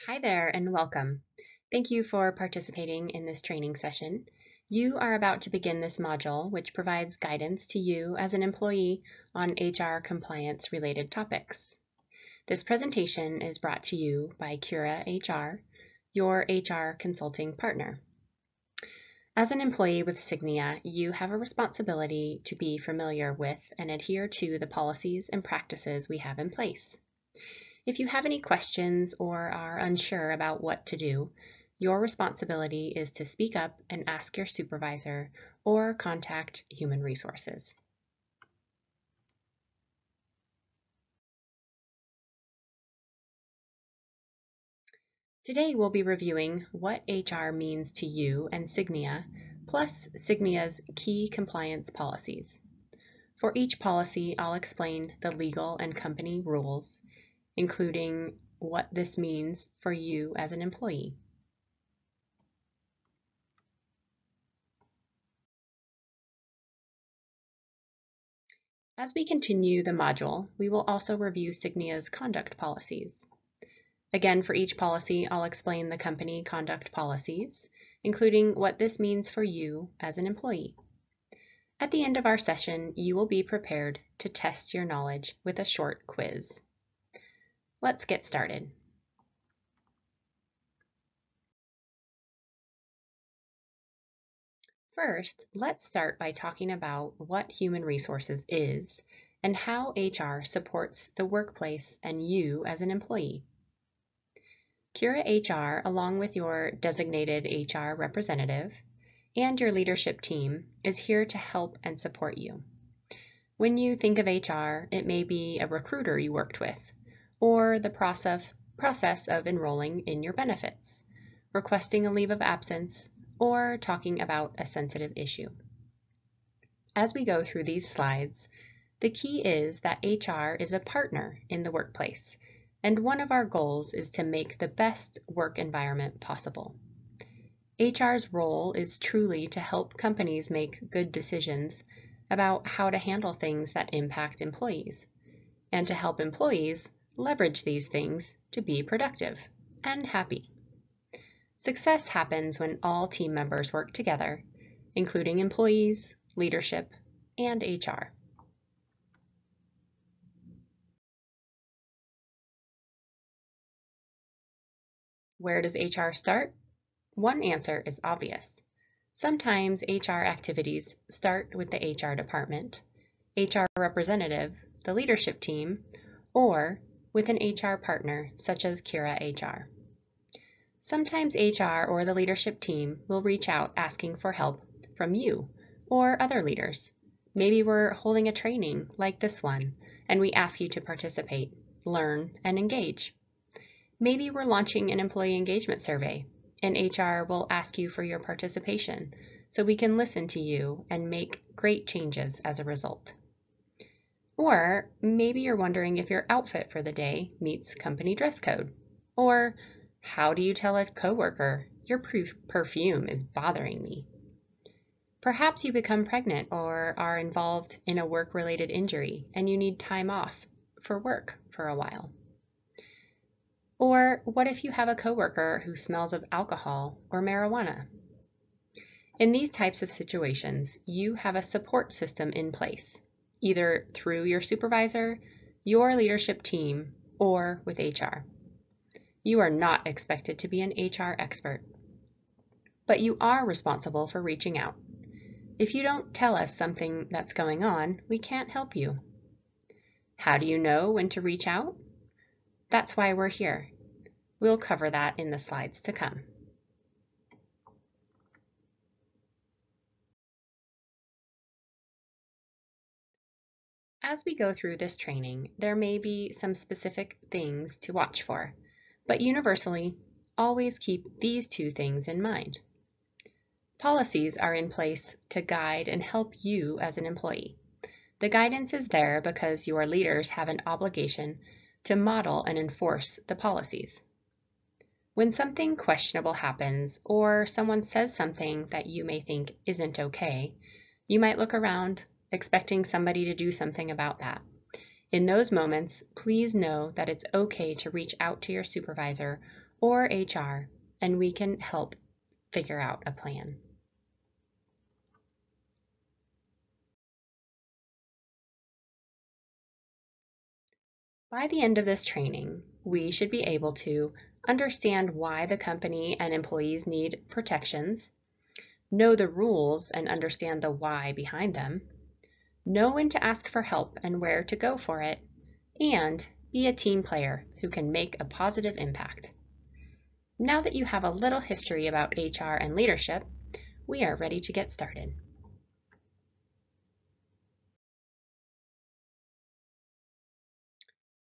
Hi there and welcome. Thank you for participating in this training session. You are about to begin this module, which provides guidance to you as an employee on HR compliance related topics. This presentation is brought to you by Cura HR, your HR consulting partner. As an employee with Signia, you have a responsibility to be familiar with and adhere to the policies and practices we have in place. If you have any questions or are unsure about what to do, your responsibility is to speak up and ask your supervisor or contact Human Resources. Today we'll be reviewing what HR means to you and Signia, plus Signia's key compliance policies. For each policy, I'll explain the legal and company rules, including what this means for you as an employee. As we continue the module, we will also review Signia's conduct policies. Again, for each policy, I'll explain the company conduct policies, including what this means for you as an employee. At the end of our session, you will be prepared to test your knowledge with a short quiz. Let's get started. First, let's start by talking about what Human Resources is and how HR supports the workplace and you as an employee. Cura HR, along with your designated HR representative and your leadership team, is here to help and support you. When you think of HR, it may be a recruiter you worked with, or the process of enrolling in your benefits, requesting a leave of absence, or talking about a sensitive issue. As we go through these slides, the key is that HR is a partner in the workplace, and one of our goals is to make the best work environment possible. HR's role is truly to help companies make good decisions about how to handle things that impact employees, and to help employees leverage these things to be productive and happy. Success happens when all team members work together, including employees, leadership, and HR. Where does HR start? One answer is obvious. Sometimes HR activities start with the HR department, HR representative, the leadership team, or with an HR partner such as Cura HR. Sometimes HR or the leadership team will reach out asking for help from you or other leaders. Maybe we're holding a training like this one and we ask you to participate, learn, and engage. Maybe we're launching an employee engagement survey and HR will ask you for your participation so we can listen to you and make great changes as a result. Or maybe you're wondering if your outfit for the day meets company dress code. Or how do you tell a coworker, your perfume is bothering me? Perhaps you become pregnant or are involved in a work-related injury and you need time off for work for a while. Or what if you have a coworker who smells of alcohol or marijuana? In these types of situations, you have a support system in place, either through your supervisor, your leadership team, or with HR. You are not expected to be an HR expert, but you are responsible for reaching out. If you don't tell us something that's going on, we can't help you. How do you know when to reach out? That's why we're here. We'll cover that in the slides to come. As we go through this training, there may be some specific things to watch for, but universally, always keep these two things in mind. Policies are in place to guide and help you as an employee. The guidance is there because your leaders have an obligation to model and enforce the policies. When something questionable happens or someone says something that you may think isn't okay, you might look around expecting somebody to do something about that. In those moments, please know that it's okay to reach out to your supervisor or HR, and we can help figure out a plan. By the end of this training, we should be able to understand why the company and employees need protections, know the rules and understand the why behind them, know when to ask for help and where to go for it, and be a team player who can make a positive impact. Now that you have a little history about HR and leadership, we are ready to get started.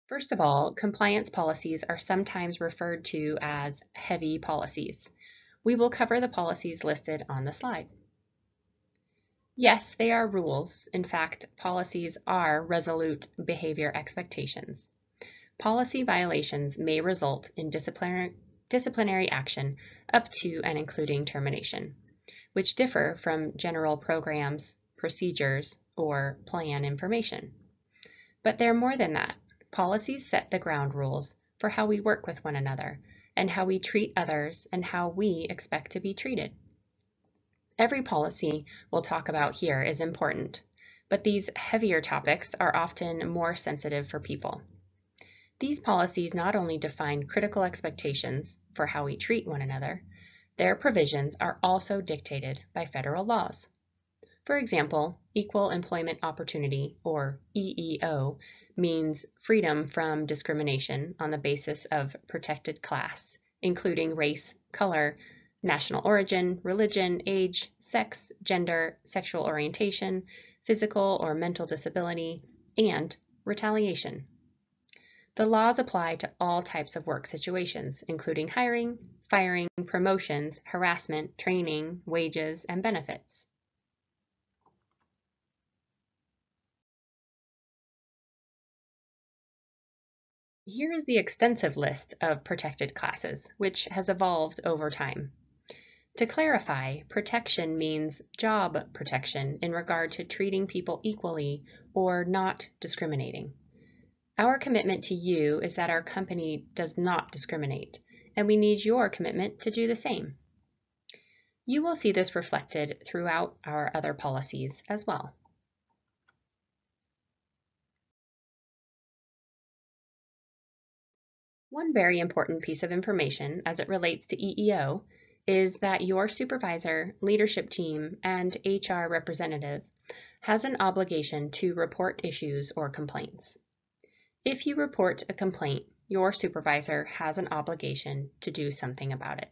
First of all, compliance policies are sometimes referred to as heavy policies. We will cover the policies listed on the slide. Yes, they are rules. In fact, policies are resolute behavior expectations. Policy violations may result in disciplinary action up to and including termination, which differ from general programs, procedures, or plan information. But they're more than that. Policies set the ground rules for how we work with one another and how we treat others and how we expect to be treated. Every policy we'll talk about here is important, but these heavier topics are often more sensitive for people. These policies not only define critical expectations for how we treat one another, their provisions are also dictated by federal laws. For example, Equal Employment Opportunity, or EEO, means freedom from discrimination on the basis of protected class, including race, color, national origin, religion, age, sex, gender, sexual orientation, physical or mental disability, and retaliation. The laws apply to all types of work situations, including hiring, firing, promotions, harassment, training, wages, and benefits. Here is the extensive list of protected classes, which has evolved over time. To clarify, protection means job protection in regard to treating people equally or not discriminating. Our commitment to you is that our company does not discriminate, and we need your commitment to do the same. You will see this reflected throughout our other policies as well. One very important piece of information as it relates to EEO is that your supervisor, leadership team, and HR representative has an obligation to report issues or complaints. If you report a complaint, your supervisor has an obligation to do something about it.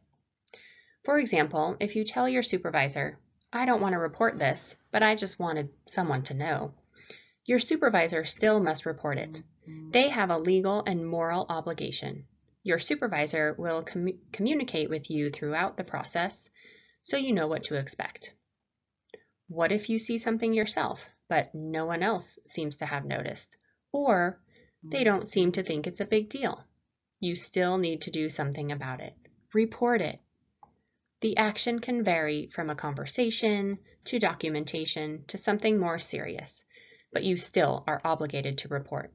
For example, if you tell your supervisor, "I don't want to report this, but I just wanted someone to know," your supervisor still must report it. They have a legal and moral obligation. Your supervisor will communicate with you throughout the process, so you know what to expect. What if you see something yourself, but no one else seems to have noticed, or they don't seem to think it's a big deal? You still need to do something about it. Report it. The action can vary from a conversation to documentation to something more serious, but you still are obligated to report.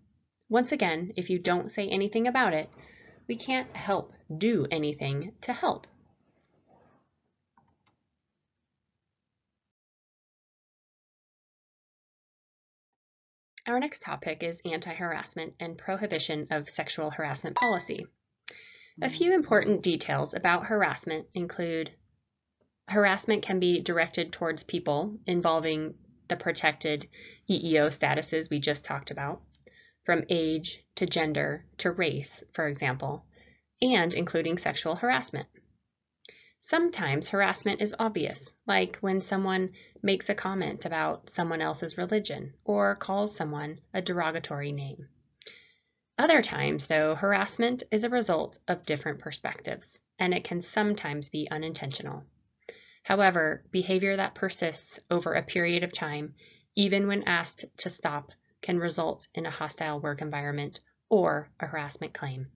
Once again, if you don't say anything about it, we can't help do anything to help. Our next topic is anti-harassment and prohibition of sexual harassment policy. A few important details about harassment include harassment can be directed towards people involving the protected EEO statuses we just talked about, from age to gender to race, for example, and including sexual harassment. Sometimes harassment is obvious, like when someone makes a comment about someone else's religion or calls someone a derogatory name. Other times, though, harassment is a result of different perspectives, and it can sometimes be unintentional. However, behavior that persists over a period of time, even when asked to stop, can result in a hostile work environment or a harassment claim.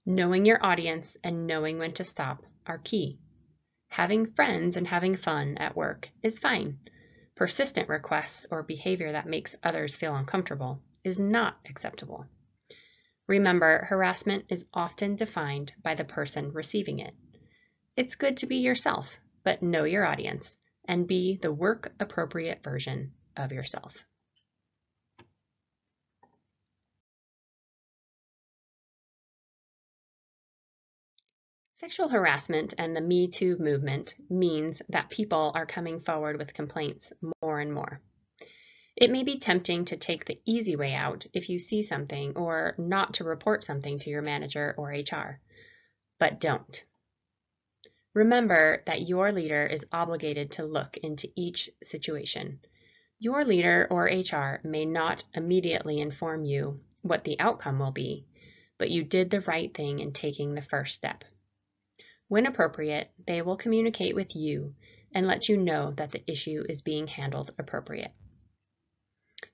Knowing your audience and knowing when to stop are key. Having friends and having fun at work is fine. Persistent requests or behavior that makes others feel uncomfortable is not acceptable. Remember, harassment is often defined by the person receiving it. It's good to be yourself, but know your audience and be the work-appropriate version of yourself. Sexual harassment and the Me Too movement means that people are coming forward with complaints more and more. It may be tempting to take the easy way out if you see something or not to report something to your manager or HR, but don't. Remember that your leader is obligated to look into each situation. Your leader or HR may not immediately inform you what the outcome will be, but you did the right thing in taking the first step. When appropriate, they will communicate with you and let you know that the issue is being handled appropriate.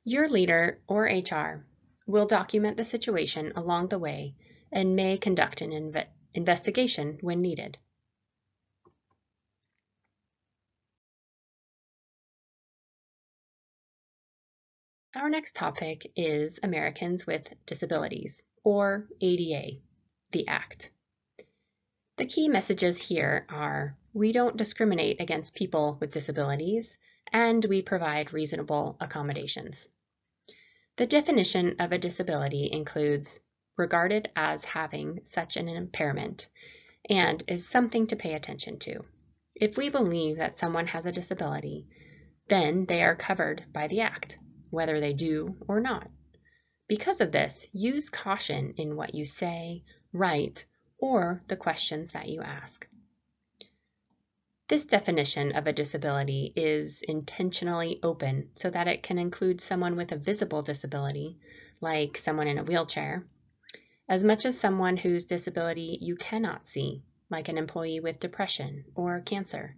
Your leader or HR will document the situation along the way and may conduct an investigation when needed. Our next topic is Americans with Disabilities, or ADA, the Act. The key messages here are: we don't discriminate against people with disabilities, and we provide reasonable accommodations. The definition of a disability includes regarded as having such an impairment and is something to pay attention to. If we believe that someone has a disability, then they are covered by the Act, whether they do or not. Because of this, use caution in what you say, write, or the questions that you ask. This definition of a disability is intentionally open so that it can include someone with a visible disability, like someone in a wheelchair, as much as someone whose disability you cannot see, like an employee with depression or cancer.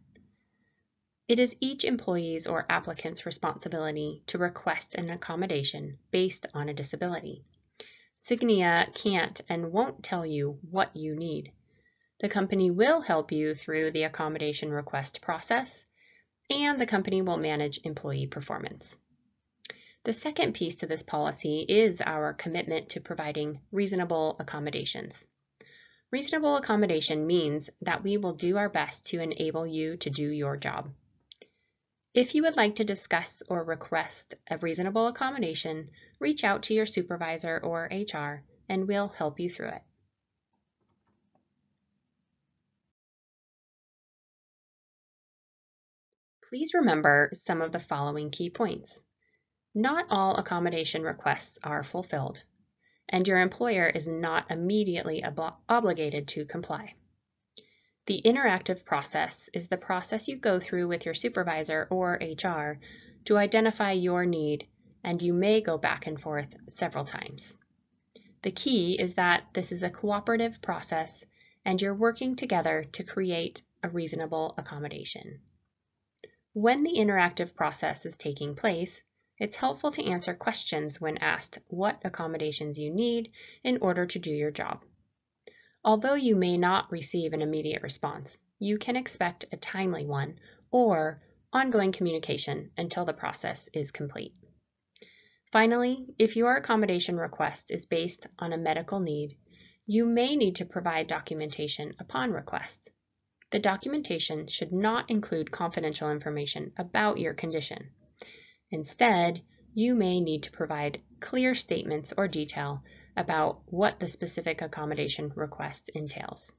It is each employee's or applicant's responsibility to request an accommodation based on a disability. Cignia can't and won't tell you what you need. The company will help you through the accommodation request process, and the company will manage employee performance. The second piece to this policy is our commitment to providing reasonable accommodations. Reasonable accommodation means that we will do our best to enable you to do your job. If you would like to discuss or request a reasonable accommodation, reach out to your supervisor or HR, and we'll help you through it. Please remember some of the following key points. Not all accommodation requests are fulfilled, and your employer is not immediately obligated to comply. The interactive process is the process you go through with your supervisor or HR to identify your need, and you may go back and forth several times. The key is that this is a cooperative process and you're working together to create a reasonable accommodation. When the interactive process is taking place, it's helpful to answer questions when asked what accommodations you need in order to do your job. Although you may not receive an immediate response, you can expect a timely one or ongoing communication until the process is complete. Finally, if your accommodation request is based on a medical need, you may need to provide documentation upon request. The documentation should not include confidential information about your condition. Instead, you may need to provide clear statements or detail about what the specific accommodation request entails.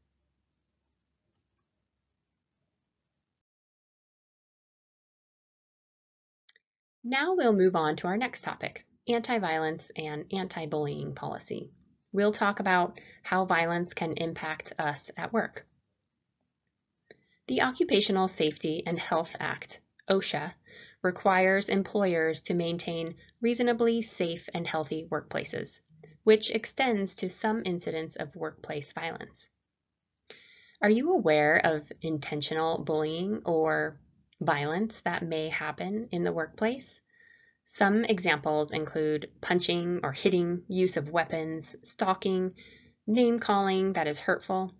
Now we'll move on to our next topic, anti-violence and anti-bullying policy. We'll talk about how violence can impact us at work. The Occupational Safety and Health Act, OSHA, requires employers to maintain reasonably safe and healthy workplaces, which extends to some incidents of workplace violence. Are you aware of intentional bullying or violence that may happen in the workplace? Some examples include punching or hitting, use of weapons, stalking, name-calling that is hurtful.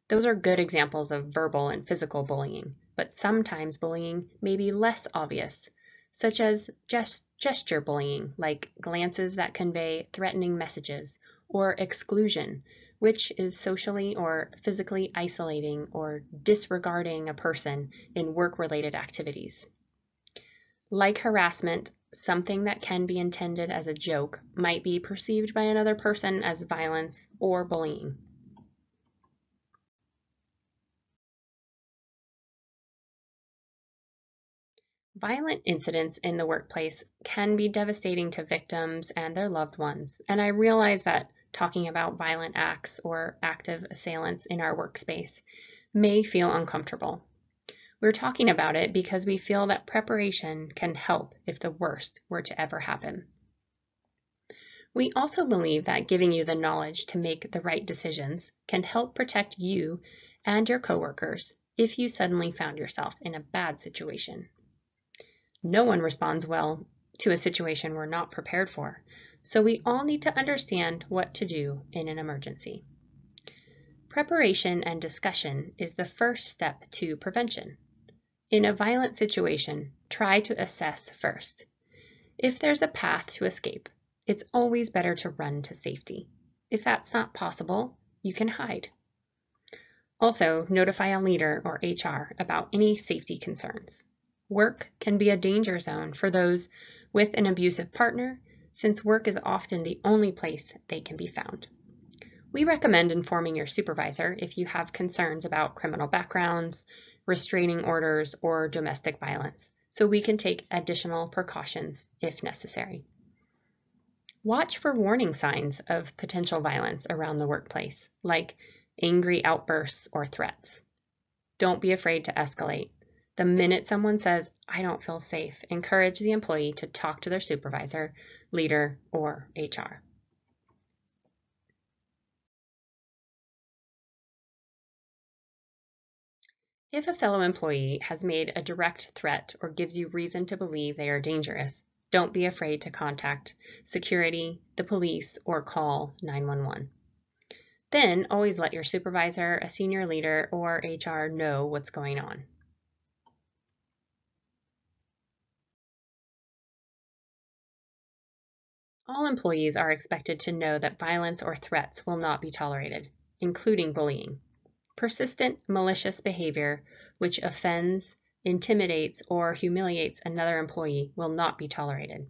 Those are good examples of verbal and physical bullying, but sometimes bullying may be less obvious, such as gesture bullying, like glances that convey threatening messages, or exclusion, which is socially or physically isolating or disregarding a person in work-related activities. Like harassment, something that can be intended as a joke might be perceived by another person as violence or bullying. Violent incidents in the workplace can be devastating to victims and their loved ones, and I realize that talking about violent acts or active assailants in our workspace may feel uncomfortable. We're talking about it because we feel that preparation can help if the worst were to ever happen. We also believe that giving you the knowledge to make the right decisions can help protect you and your coworkers if you suddenly found yourself in a bad situation. No one responds well to a situation we're not prepared for, so we all need to understand what to do in an emergency. Preparation and discussion is the first step to prevention. In a violent situation, try to assess first. If there's a path to escape, it's always better to run to safety. If that's not possible, you can hide. Also, notify a leader or HR about any safety concerns. Work can be a danger zone for those with an abusive partner, since work is often the only place they can be found. We recommend informing your supervisor if you have concerns about criminal backgrounds, restraining orders, or domestic violence, so we can take additional precautions if necessary. Watch for warning signs of potential violence around the workplace, like angry outbursts or threats. Don't be afraid to escalate. The minute someone says, "I don't feel safe," encourage the employee to talk to their supervisor, leader, or HR. If a fellow employee has made a direct threat or gives you reason to believe they are dangerous, don't be afraid to contact security, the police, or call 911. Then always let your supervisor, a senior leader, or HR know what's going on. All employees are expected to know that violence or threats will not be tolerated, including bullying. Persistent, malicious behavior which offends, intimidates, or humiliates another employee will not be tolerated.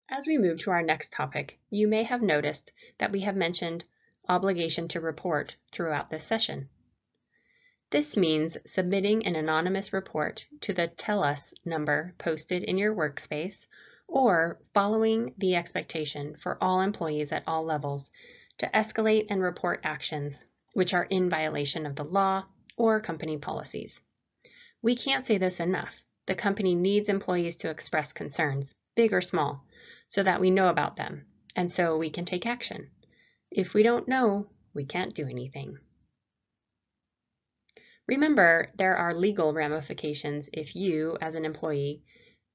As we move to our next topic, you may have noticed that we have mentioned obligation to report throughout this session. This means submitting an anonymous report to the Tell Us number posted in your workspace, or following the expectation for all employees at all levels to escalate and report actions which are in violation of the law or company policies. We can't say this enough. The company needs employees to express concerns, big or small, so that we know about them, and so we can take action. If we don't know, we can't do anything. Remember, there are legal ramifications if you, as an employee,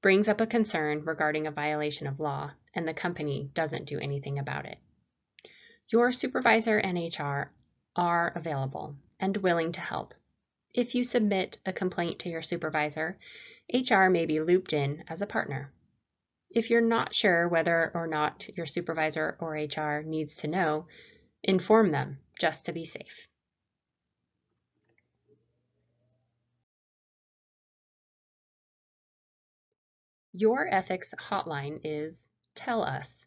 brings up a concern regarding a violation of law and the company doesn't do anything about it. Your supervisor and HR are available and willing to help. If you submit a complaint to your supervisor, HR may be looped in as a partner. If you're not sure whether or not your supervisor or HR needs to know, inform them just to be safe. Your ethics hotline is Tell Us.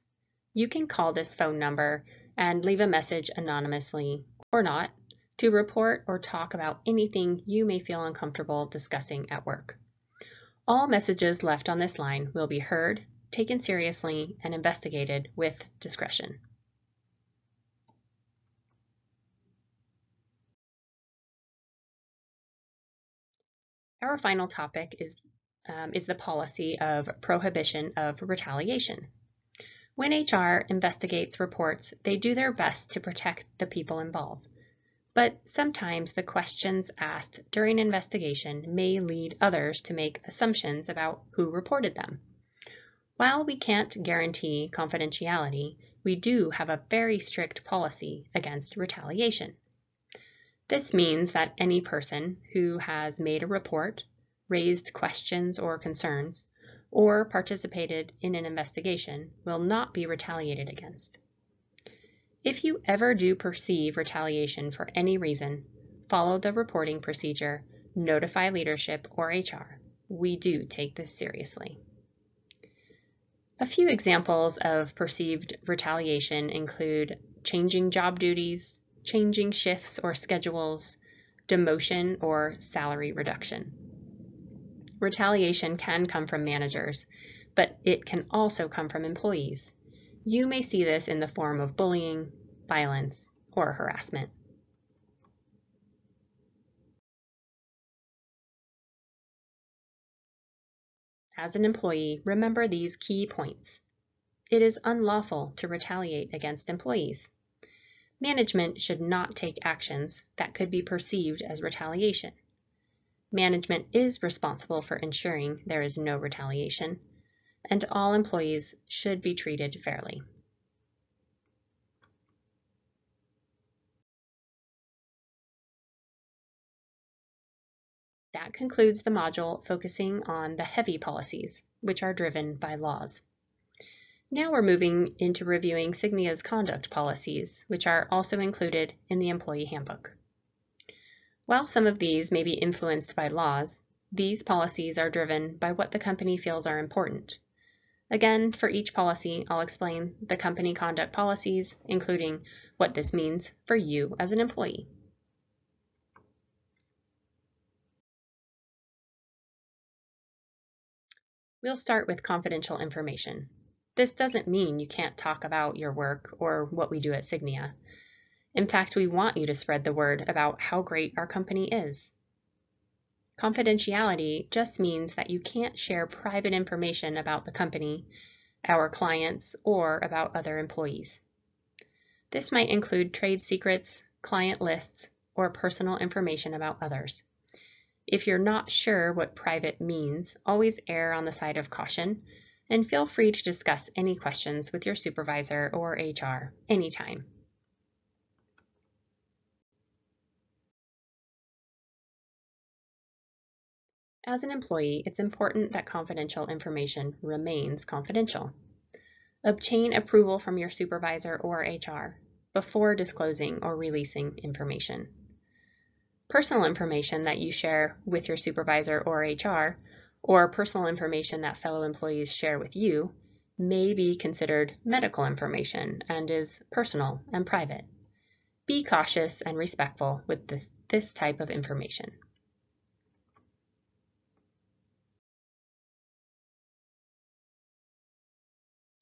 You can call this phone number and leave a message anonymously or not to report or talk about anything you may feel uncomfortable discussing at work. All messages left on this line will be heard, taken seriously, and investigated with discretion. Our final topic is the policy of prohibition of retaliation. When HR investigates reports, they do their best to protect the people involved. But sometimes the questions asked during investigation may lead others to make assumptions about who reported them. While we can't guarantee confidentiality, we do have a very strict policy against retaliation. This means that any person who has made a report raised questions or concerns, or participated in an investigation will not be retaliated against. If you ever do perceive retaliation for any reason, follow the reporting procedure, notify leadership or HR. We do take this seriously. A few examples of perceived retaliation include changing job duties, changing shifts or schedules, demotion or salary reduction. Retaliation can come from managers, but it can also come from employees. You may see this in the form of bullying, violence, or harassment. As an employee, remember these key points. It is unlawful to retaliate against employees. Management should not take actions that could be perceived as retaliation. Management is responsible for ensuring there is no retaliation, and all employees should be treated fairly. That concludes the module focusing on the heavy policies, which are driven by laws. Now we're moving into reviewing Cygnia's conduct policies, which are also included in the Employee Handbook. While some of these may be influenced by laws, these policies are driven by what the company feels are important. Again, for each policy, I'll explain the company conduct policies, including what this means for you as an employee. We'll start with confidential information. This doesn't mean you can't talk about your work or what we do at Cygnia. In fact, we want you to spread the word about how great our company is. Confidentiality just means that you can't share private information about the company, our clients, or about other employees. This might include trade secrets, client lists, or personal information about others. If you're not sure what private means, always err on the side of caution, and feel free to discuss any questions with your supervisor or HR anytime. As an employee, it's important that confidential information remains confidential. Obtain approval from your supervisor or HR before disclosing or releasing information. Personal information that you share with your supervisor or HR, or personal information that fellow employees share with you, may be considered medical information and is personal and private. Be cautious and respectful with this type of information.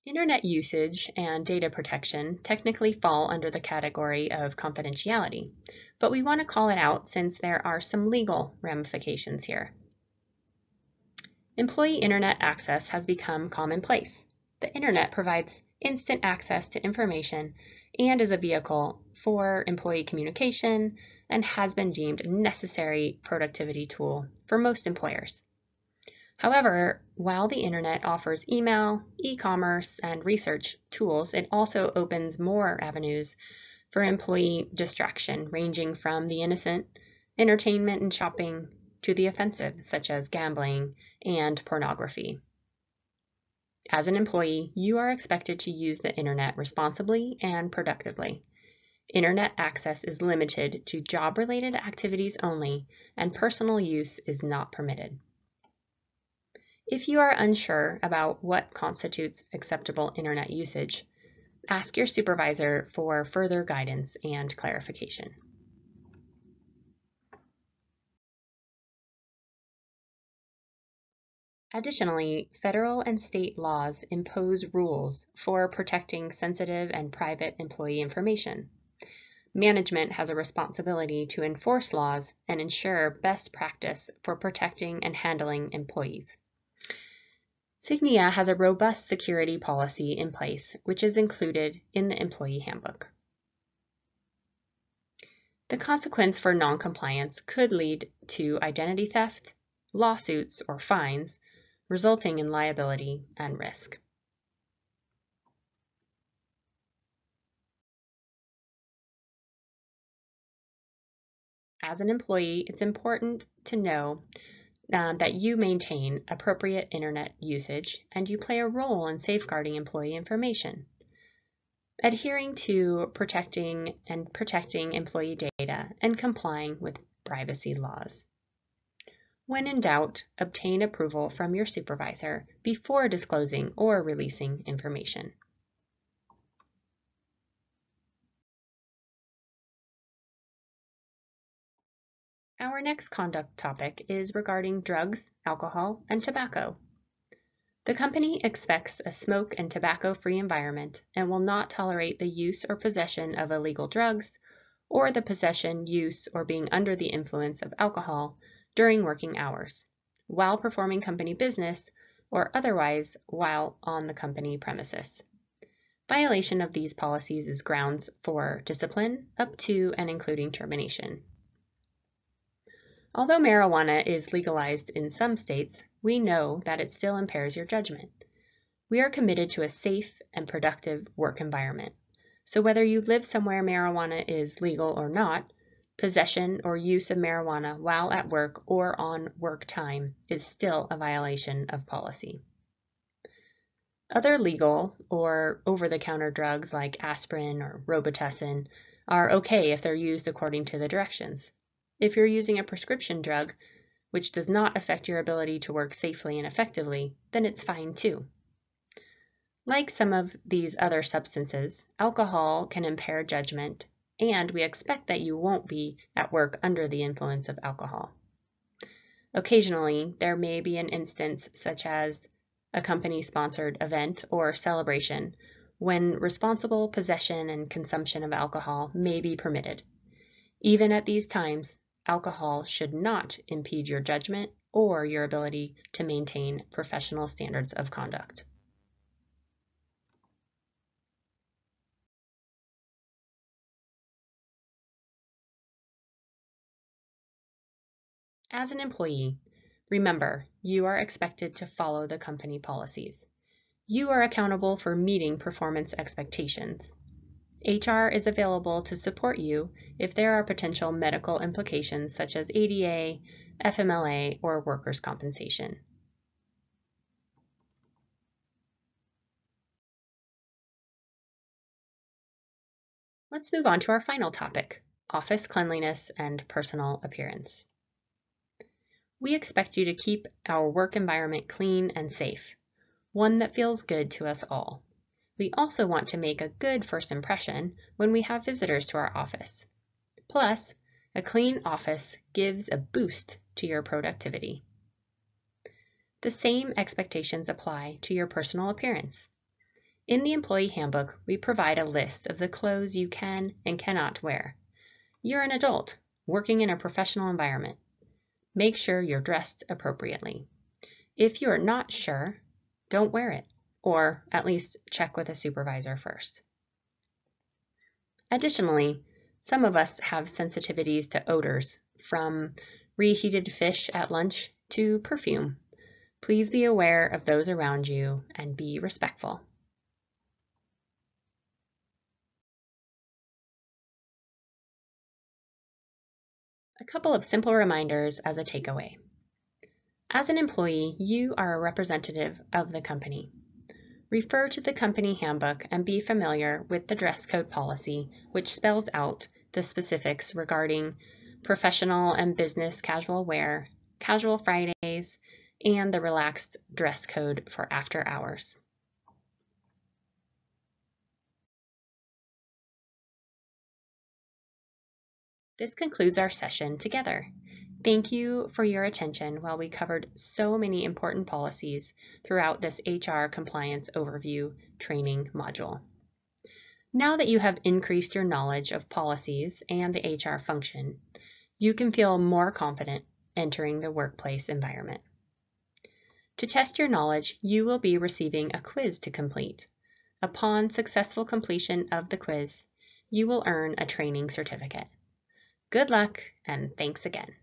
Internet usage and data protection technically fall under the category of confidentiality, but we want to call it out since there are some legal ramifications here. Employee internet access has become commonplace. The internet provides instant access to information and is a vehicle for employee communication and has been deemed a necessary productivity tool for most employers. However, while the internet offers email, e-commerce, and research tools, it also opens more avenues for employee distraction, ranging from the innocent, entertainment and shopping, to the offensive, such as gambling and pornography. As an employee, you are expected to use the internet responsibly and productively. Internet access is limited to job-related activities only, and personal use is not permitted. If you are unsure about what constitutes acceptable internet usage, ask your supervisor for further guidance and clarification. Additionally, federal and state laws impose rules for protecting sensitive and private employee information. Management has a responsibility to enforce laws and ensure best practice for protecting and handling employees. Cygnia has a robust security policy in place, which is included in the Employee Handbook. The consequence for noncompliance could lead to identity theft, lawsuits, or fines, resulting in liability and risk. As an employee, it's important to know that you maintain appropriate internet usage and you play a role in safeguarding employee information. Adhering to protecting employee data and complying with privacy laws. When in doubt, obtain approval from your supervisor before disclosing or releasing information. Our next conduct topic is regarding drugs, alcohol, and tobacco. The company expects a smoke and tobacco-free environment and will not tolerate the use or possession of illegal drugs or the possession, use, or being under the influence of alcohol during working hours, while performing company business, or otherwise while on the company premises. Violation of these policies is grounds for discipline up to and including termination. Although marijuana is legalized in some states, we know that it still impairs your judgment. We are committed to a safe and productive work environment. So whether you live somewhere marijuana is legal or not, possession or use of marijuana while at work or on work time is still a violation of policy. Other legal or over-the-counter drugs like aspirin or Robitussin are okay if they're used according to the directions. If you're using a prescription drug, which does not affect your ability to work safely and effectively, then it's fine too. Like some of these other substances, alcohol can impair judgment, and we expect that you won't be at work under the influence of alcohol. Occasionally, there may be an instance such as a company-sponsored event or celebration when responsible possession and consumption of alcohol may be permitted. Even at these times, alcohol should not impede your judgment or your ability to maintain professional standards of conduct. As an employee, remember, you are expected to follow the company policies. You are accountable for meeting performance expectations. HR is available to support you if there are potential medical implications such as ADA, FMLA, or workers' compensation. Let's move on to our final topic, office cleanliness and personal appearance. We expect you to keep our work environment clean and safe, one that feels good to us all. We also want to make a good first impression when we have visitors to our office. Plus, a clean office gives a boost to your productivity. The same expectations apply to your personal appearance. In the employee handbook, we provide a list of the clothes you can and cannot wear. You're an adult working in a professional environment. Make sure you're dressed appropriately. If you are not sure, don't wear it, or at least check with a supervisor first. Additionally, some of us have sensitivities to odors, from reheated fish at lunch to perfume. Please be aware of those around you and be respectful. A couple of simple reminders as a takeaway. As an employee, you are a representative of the company. Refer to the company handbook and be familiar with the dress code policy, which spells out the specifics regarding professional and business casual wear, casual Fridays, and the relaxed dress code for after hours. This concludes our session together. Thank you for your attention while we covered so many important policies throughout this HR compliance overview training module. Now that you have increased your knowledge of policies and the HR function, you can feel more confident entering the workplace environment. To test your knowledge, you will be receiving a quiz to complete. Upon successful completion of the quiz, you will earn a training certificate. Good luck, and thanks again.